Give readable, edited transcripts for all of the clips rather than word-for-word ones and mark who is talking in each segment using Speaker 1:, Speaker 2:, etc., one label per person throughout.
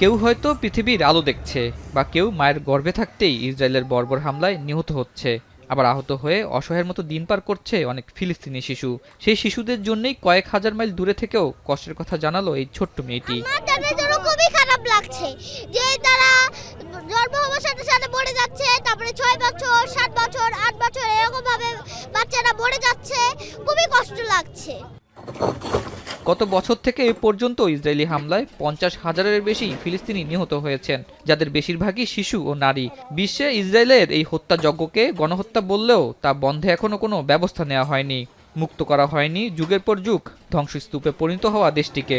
Speaker 1: কেউ হয়তো পৃথিবীর আলো দেখছে, বা কেউ মায়ের গর্ভে থাকতেই ইসরায়েলের বর্বর হামলায় নিহত হচ্ছে। আবার আহত হয়ে অসহায়ের মতো দিন পার করছে অনেক ফিলিস্তিনি শিশু। সেই শিশুদের জন্যই কয়েক হাজার মাইল দূরে থেকেও কষ্টের কথা জানালো এই ছোট্ট মেয়েটি।
Speaker 2: তাদের জন্য খুবই খারাপ লাগছে যে তারা জন্ম হওয়ার সাথে সাথে মরে যাচ্ছে, তারপরে 6 বছর 7 বছর 8 বছর এরকম ভাবে বাচ্চারা মরে যাচ্ছে, খুবই কষ্ট লাগছে।
Speaker 1: গত বছর থেকে এ পর্যন্ত ইসরায়েলি হামলায় 50,000-এর বেশি ফিলিস্তিনি নিহত হয়েছেন, যাদের বেশিরভাগই শিশু ও নারী। বিশ্বে ইসরায়েলের এই হত্যাযজ্ঞকে গণহত্যা বললেও তা বন্ধে এখনো কোনো ব্যবস্থা নেওয়া হয়নি। মুক্ত করা হয়নি যুগের পর যুগ ধ্বংসস্তূপে পরিণত হওয়া দেশটিকে।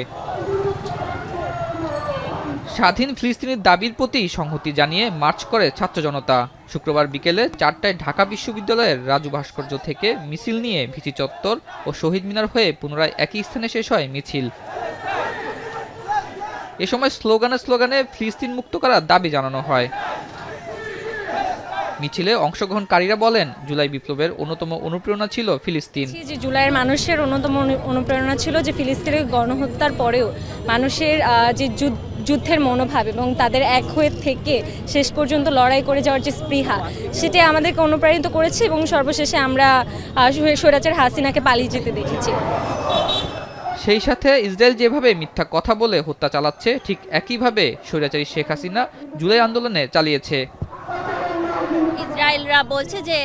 Speaker 1: স্বাধীন ফিলিস্তিনের দাবির প্রতি সংহতি জানিয়ে মার্চ করে ছাত্র জনতা। শুক্রবার বিকেলে 4টায় ঢাকা বিশ্ববিদ্যালয়ের রাজু ভাস্কর্য থেকে মিছিল নিয়ে ভিসি চত্বর ও শহীদ মিনার হয়ে পুনরায় একই স্থানে শেষ হয় মিছিল। এ সময় স্লোগানে ফিলিস্তিন মুক্ত করার দাবি জানানো হয়। মিছিলে অংশগ্রহণকারীরা বলেন, জুলাই বিপ্লবের অন্যতম অনুপ্রেরণা ছিল ফিলিস্তিন।
Speaker 3: যে জুলাইয়ের মানুষের অন্যতম অনুপ্রেরণা ছিল যে ফিলিস্তিনের গণহত্যার পরেও মানুষের যে যুদ্ধের মনোভাব এবং তাদের এক হয়ে থেকে শেষ পর্যন্ত লড়াই করে যাওয়ার যে স্পৃহা, সেটা আমাদেরকে অনুপ্রাণিত করেছে এবং সর্বশেষে আমরা স্বৈরাচার হাসিনাকে পালিয়ে যেতে দেখেছি।
Speaker 1: সেই সাথে ইসরায়েল যেভাবে মিথ্যা কথা বলে হত্যা চালাচ্ছে, ঠিক একইভাবে স্বৈরাচারী শেখ হাসিনা জুলাই আন্দোলনে চালিয়েছে।
Speaker 4: ইসরায়েলরা বলছে যে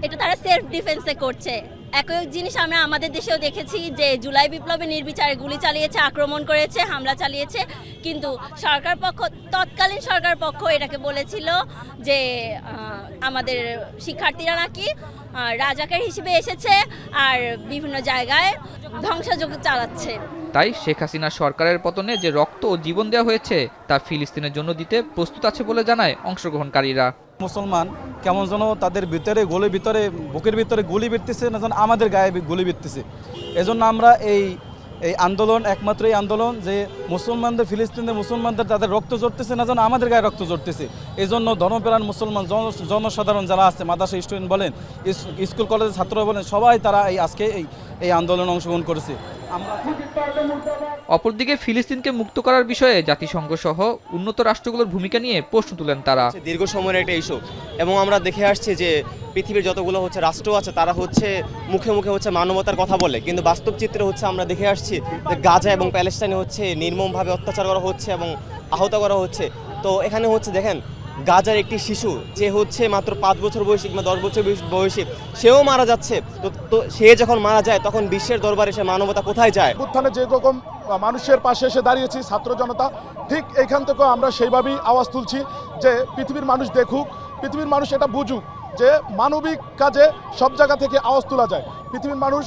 Speaker 4: এটা তারা সেলফ ডিফেন্সে করছে। একই জিনিস আমরা আমাদের দেশেও দেখেছি যে জুলাই বিপ্লবে নির্বিচারে গুলি চালিয়েছে, আক্রমণ করেছে, হামলা চালিয়েছে, কিন্তু তৎকালীন সরকার পক্ষ এটাকে বলেছিল যে আমাদের শিক্ষার্থীরা নাকি রাজাকার হিসেবে এসেছে আর বিভিন্ন জায়গায় ধ্বংসযজ্ঞ চালাচ্ছে।
Speaker 1: তাই শেখ হাসিনা সরকারের পতনে যে রক্ত ও জীবন দেওয়া হয়েছে তা ফিলিস্তিনের জন্য দিতে প্রস্তুত আছে বলে জানায় অংশগ্রহণকারীরা।
Speaker 5: মুসলমান কেমন যেন তাদের ভিতরে বুকের ভিতরে গুলি বিরতেছে না, যেন আমাদের গায়ে গুলি বিরতেছে। এজন্য আমরা এই আন্দোলন একমাত্র এই আন্দোলন যে মুসলমানদের, ফিলিস্তিনের মুসলমানদের তাদের রক্ত ঝরতেছে না, যেন আমাদের গায়ে রক্ত ঝরতেছে। এই জন্য ধর্মপ্রাণ মুসলমান জনসাধারণ যারা আছে, মাদ্রাসা স্টুডেন্ট বলেন, স্কুল কলেজের ছাত্ররা বলেন, সবাই তারা আজকে এই আন্দোলনে অংশগ্রহণ করেছে।
Speaker 1: অপরদিকে ফিলিস্তিনকে মুক্ত করার বিষয়ে জাতিসংঘ সহ উন্নত রাষ্ট্রগুলোর ভূমিকা নিয়ে প্রশ্ন তুলেন তারা।
Speaker 6: দীর্ঘ সময়ের একটা ইস্যু, এবং আমরা দেখে আসছি যে পৃথিবীর যতগুলো রাষ্ট্র আছে তারা মুখে মুখে মানবতার কথা বলে, কিন্তু বাস্তব চিত্রে আমরা দেখে আসছি যে গাজা এবং প্যালেস্টাইনে নির্মমভাবে অত্যাচার করা হচ্ছে এবং আহত করা হচ্ছে। তো এখানে দেখেন গাজার একটি শিশু যে মাত্র 5 বছর বয়সী কিংবা 10 বছর বয়সী, সেও মারা যাচ্ছে। তো সে যখন মারা যায় তখন বিশ্বের দরবারে সে মানবতা কোথায় যায়?
Speaker 7: উত্থানে যে রকম মানুষের পাশে এসে দাঁড়িয়েছি ছাত্র জনতা, ঠিক এইখান থেকেও আমরা সেইভাবেই আওয়াজ তুলছি যে পৃথিবীর মানুষ দেখুক, পৃথিবীর মানুষ এটা বুঝুক যে মানবিক কাজে সব জায়গা থেকে আওয়াজ তোলা যায়। পৃথিবীর মানুষ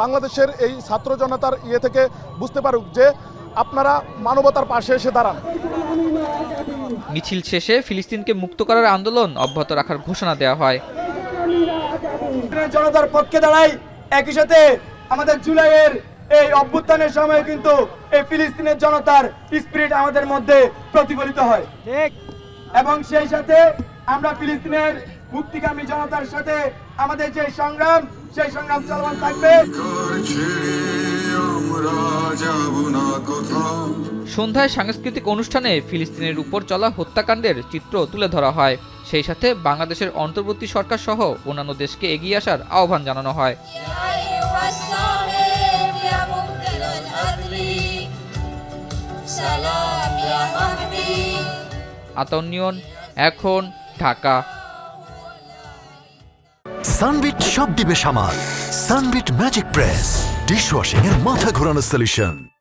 Speaker 7: বাংলাদেশের এই ছাত্র জনতার থেকে বুঝতে পারুক যে আপনারা মানবতার পাশে এসে দাঁড়ান।
Speaker 1: মিছিল শেষে ফিলিস্তিনকে মুক্ত করার আন্দোলন অব্যাহত রাখার ঘোষণা দেওয়া হয়।
Speaker 8: জনতার পক্ষে দাঁড়াই, একই সাথে আমাদের জুলাইয়ের এই অভ্যুত্থানের সময় কিন্তু এই ফিলিস্তিনের জনতার স্পিরিট আমাদের মধ্যে প্রতিফলিত হয়, ঠিক, এবং সেই সাথে আমরা ফিলিস্তিনের মুক্তিকামী জনতার সাথে আমাদের যে সংগ্রাম, সেই সংগ্রাম চলমান থাকবে।
Speaker 1: সন্ধ্যায় সাংস্কৃতিক অনুষ্ঠানে ফিলিস্তিনের উপর চলা হত্যাকাণ্ডের চিত্র তুলে ধরা হয়। সেই সাথে বাংলাদেশের অন্তর্বর্তী সরকার সহ অন্যান্য দেশকে এগিয়ে আসার আহ্বান জানানো হয়। আতাউনিয়ন, এখন, ঢাকা।
Speaker 9: সানবিট সব দিবে সামাল। সানবিট ম্যাজিক প্রেস ডিশওয়াশিং এর মাথা ঘোরানো সলিউশন।